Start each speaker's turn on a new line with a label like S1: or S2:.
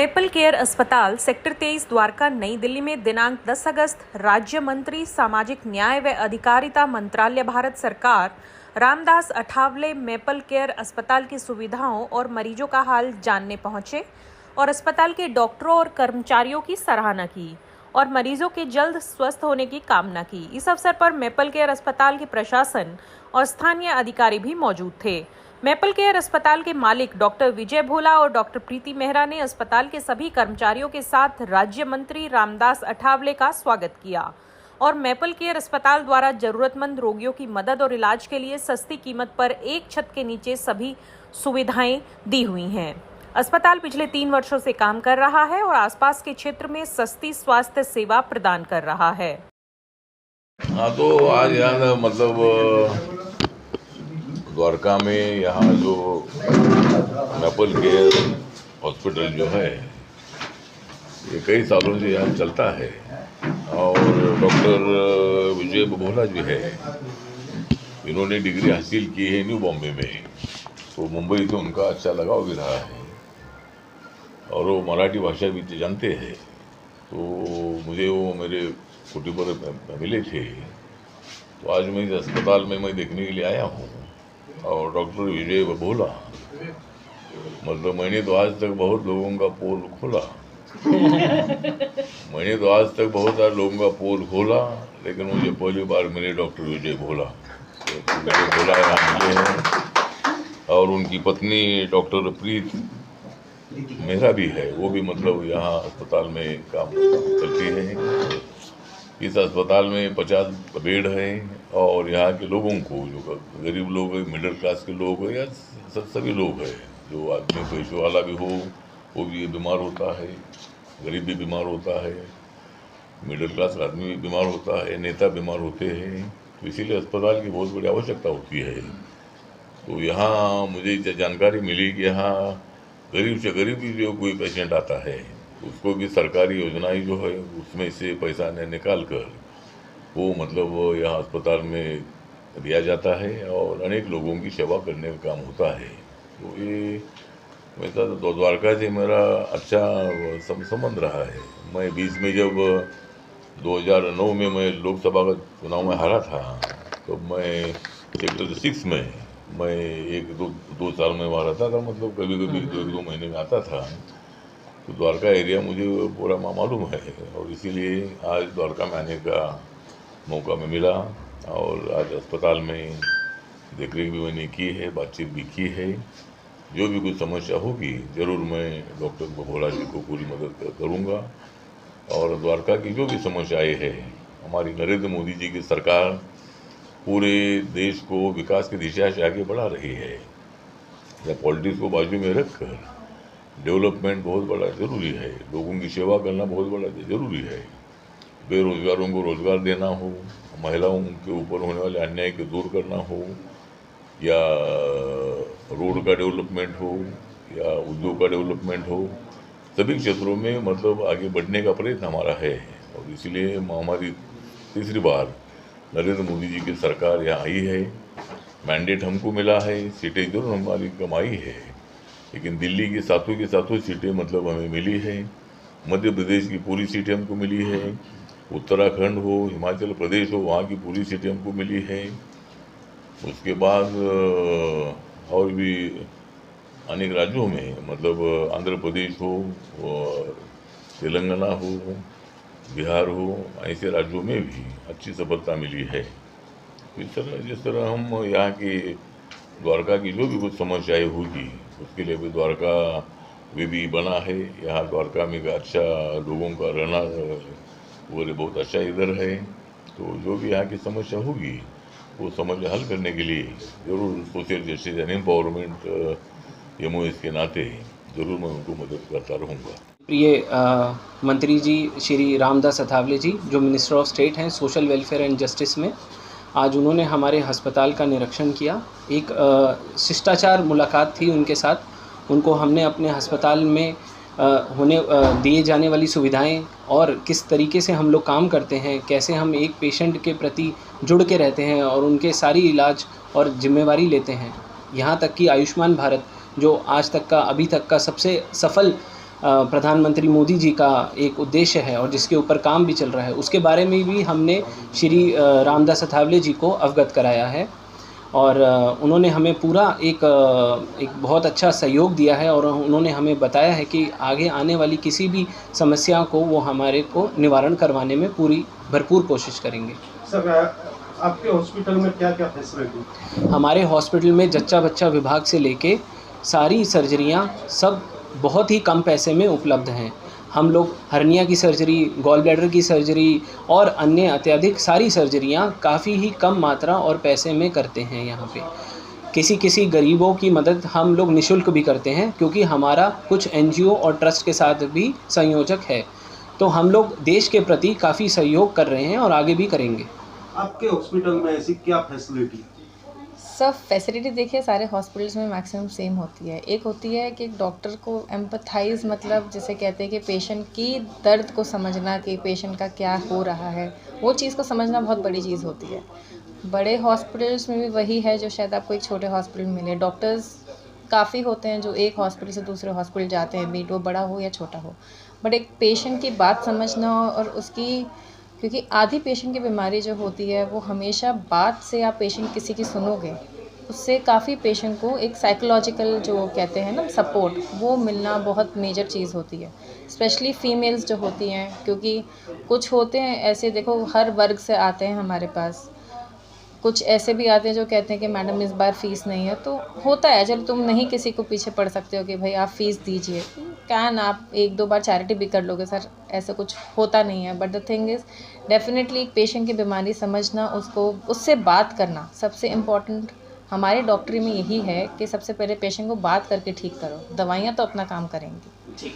S1: Maple care अस्पताल sector 23 Dwarka नई दिल्ली में दिनांक 10 अगस्त राज्य मंत्री सामाजिक न्याय व अधिकारिता मंत्रालय भारत सरकार रामदास अठावले मेपल केयर अस्पताल की सुविधाओं और मरीजों का हाल जानने पहुंचे और अस्पताल के डॉक्टरों और कर्मचारियों की सराहना की और मरीजों के जल्द स्वस्थ होने की कामना की। इस अवसर पर मेपल केयर अस्पताल के प्रशासन और स्थानीय अधिकारी भी मौजूद थे। मेपल केयर अस्पताल के मालिक डॉक्टर विजय भोला और डॉक्टर प्रीति मेहरा ने अस्पताल के सभी कर्मचारियों के साथ राज्य मंत्री रामदास अठावले का स्वागत किया और मेपल केयर अस्पताल द्वारा जरूरतमंद रोगियों की मदद और इलाज के लिए सस्ती कीमत पर एक छत के नीचे सभी सुविधाएं दी हुई हैं। अस्पताल पिछले 3 वर्षों से काम कर रहा है और आसपास के क्षेत्र में सस्ती स्वास्थ्य सेवा प्रदान कर रहा है।
S2: हाँ, तो आज यहाँ मतलब द्वारका में यहाँ जो मेपल केयर हॉस्पिटल जो है ये कई सालों से यहाँ चलता है और डॉक्टर विजय भोला जो है इन्होंने डिग्री हासिल की है न्यू बॉम्बे में, तो मुंबई से उनका अच्छा लगाव भी रहा है और वो मराठी भाषा भी जानते हैं। तो मुझे वो मेरे कुटुंब मिले थे, तो आज मैं इस अस्पताल में मैं देखने के लिए आया हूँ। और डॉक्टर विजय भोला मतलब मैंने तो आज तक बहुत लोगों का पोल खोला मैंने तो आज तक बहुत सारे लोगों का पोल खोला, लेकिन मुझे पहली बार मिले डॉक्टर विजय भोला। तो विजय भोला यहाँ मिले हैं और उनकी पत्नी डॉक्टर प्रीति मेहरा भी है, वो भी मतलब यहाँ अस्पताल में काम करती है। इस अस्पताल में 50 बेड हैं और यहाँ के लोगों को जो गरीब लोग हैं, मिडिल क्लास के लोग हैं या सभी लोग हैं, जो आदमी पैसों वाला भी हो वो भी बीमार होता है, गरीब भी बीमार होता है, मिडिल क्लास आदमी भी बीमार होता है, नेता बीमार होते हैं, तो इसीलिए अस्पताल की बहुत बड़ी आवश्यकता होती है। तो यहाँ मुझे जानकारी मिली कि यहाँ गरीब से गरीब भी जो कोई पेशेंट आता है उसको भी सरकारी योजनाएं जो है उसमें से पैसा निकाल कर वो मतलब यहाँ अस्पताल में दिया जाता है और अनेक लोगों की सेवा करने का काम होता है। तो ये मेरा तो द्वारका से मेरा अच्छा संबंध रहा है। मैं बीच में जब 2009 में मैं लोकसभा का चुनाव में हारा था, तो मैं सेक्टर 6 में मैं 1-2 साल में वहाँ रहता था, मतलब कभी कभी 2 महीने में आता था। तो द्वारका एरिया मुझे पूरा मालूम है और इसीलिए आज द्वारका में आने का मौका में मिला और आज अस्पताल में देखरेख भी मैंने की है, बातचीत भी की है। जो भी कुछ समस्या होगी ज़रूर मैं डॉक्टर भोला जी को पूरी मदद करूँगा और द्वारका की जो भी समस्याएँ है, हमारी नरेंद्र मोदी जी की सरकार पूरे देश को विकास की दिशा से आगे बढ़ा रही है। या पॉलिटिक्स को बाजू में रखकर डेवलपमेंट बहुत बड़ा ज़रूरी है, लोगों की सेवा करना बहुत बड़ा ज़रूरी है। बेरोजगारों को रोज़गार देना हो, महिलाओं के ऊपर होने वाले अन्याय को दूर करना हो, या रोड का डेवलपमेंट हो या उद्योग का डेवलपमेंट हो, सभी क्षेत्रों में मतलब आगे बढ़ने का प्रयत्न हमारा है। और इसलिए हमारी तीसरी बार नरेंद्र मोदी जी की सरकार यहाँ आई है। मैंडेट हमको मिला है, सीटें जरूर हमारी कमाई है, लेकिन दिल्ली की सातों सीटें मतलब हमें मिली है। मध्य प्रदेश की पूरी सीटें हमको मिली है, उत्तराखंड हो, हिमाचल प्रदेश हो, वहाँ की पूरी सीटें हमको मिली है। उसके बाद और भी अनेक राज्यों में मतलब आंध्र प्रदेश हो, तेलंगाना हो, बिहार हो, ऐसे राज्यों में भी अच्छी सफलता मिली है। जिस तरह हम यहाँ की द्वारका की जो भी कुछ समस्याएं होगी उसके लिए भी द्वारका भी बना है। यहाँ द्वारका में अच्छा लोगों का रहना वगैरह बहुत अच्छा इधर है। तो जो भी यहाँ की समस्या होगी वो समस्या हल करने के लिए ज़रूर social justice and empowerment MOS के नाते ज़रूर मैं उनको मदद करता रहूँगा।
S3: प्रिय मंत्री जी श्री रामदास अठावले जी, जो मिनिस्टर ऑफ स्टेट हैं सोशल वेलफेयर एंड जस्टिस में, आज उन्होंने हमारे अस्पताल का निरीक्षण किया। एक शिष्टाचार मुलाकात थी उनके साथ। उनको हमने अपने अस्पताल में दिए जाने वाली सुविधाएं और किस तरीके से हम लोग काम करते हैं, कैसे हम एक पेशेंट के प्रति जुड़ के रहते हैं और उनके सारी इलाज और जिम्मेवारी लेते हैं। यहाँ तक कि आयुष्मान भारत जो आज तक का अभी तक का सबसे सफल प्रधानमंत्री मोदी जी का एक उद्देश्य है और जिसके ऊपर काम भी चल रहा है, उसके बारे में भी हमने श्री रामदास अठावले जी को अवगत कराया है और उन्होंने हमें पूरा एक बहुत अच्छा सहयोग दिया है और उन्होंने हमें बताया है कि आगे आने वाली किसी भी समस्या को वो हमारे को निवारण करवाने में पूरी भरपूर कोशिश करेंगे।
S4: सर, आपके हॉस्पिटल में क्या क्या फैसिलिटी?
S3: हमारे हॉस्पिटल में जच्चा बच्चा विभाग से लेके सारी सर्जरियां सब बहुत ही कम पैसे में उपलब्ध हैं। हम लोग हर्निया की सर्जरी, गॉल ब्लैडर की सर्जरी और अन्य अत्यधिक सारी सर्जरियां काफ़ी ही कम मात्रा और पैसे में करते हैं। यहाँ पे किसी गरीबों की मदद हम लोग निःशुल्क भी करते हैं क्योंकि हमारा कुछ एनजीओ और ट्रस्ट के साथ भी संयोजक है, तो हम लोग देश के प्रति काफ़ी सहयोग कर रहे हैं और आगे भी करेंगे।
S4: आपके हॉस्पिटल में ऐसी क्या फैसिलिटी?
S5: सब फैसिलिटी देखिए सारे हॉस्पिटल्स में मैक्सिमम सेम होती है। एक होती है कि डॉक्टर को एम्पथाइज, मतलब जिसे कहते हैं कि पेशेंट की दर्द को समझना कि पेशेंट का क्या हो रहा है, वो चीज़ को समझना बहुत बड़ी चीज़ होती है। बड़े हॉस्पिटल्स में भी वही है जो शायद आपको एक छोटे हॉस्पिटल में मिले। डॉक्टर्स काफ़ी होते हैं जो एक हॉस्पिटल से दूसरे हॉस्पिटल जाते हैं, बीट वो बड़ा हो या छोटा हो, बट एक पेशेंट की बात समझना और उसकी, क्योंकि आधी पेशेंट की बीमारी जो होती है वो हमेशा बात से आप पेशेंट किसी की सुनोगे, उससे काफ़ी पेशेंट को एक साइकोलॉजिकल जो कहते हैं ना सपोर्ट, वो मिलना बहुत मेजर चीज़ होती है। स्पेशली फ़ीमेल्स जो होती हैं, क्योंकि कुछ होते हैं ऐसे, देखो हर वर्ग से आते हैं हमारे पास, कुछ ऐसे भी आते हैं जो कहते हैं कि मैडम इस बार फ़ीस नहीं है, तो होता है, चलो तुम नहीं किसी को पीछे पड़ सकते हो कि भाई आप फ़ीस दीजिए, कैन आप 1-2 बार चैरिटी भी कर लोगे सर, ऐसा कुछ होता नहीं है। But the thing is definitely एक पेशेंट की बीमारी समझना, उसको उससे बात करना सबसे इम्पॉर्टेंट हमारे डॉक्टरी में यही है कि सबसे पहले पेशेंट को बात करके ठीक करो, दवाइयाँ तो अपना काम करेंगी।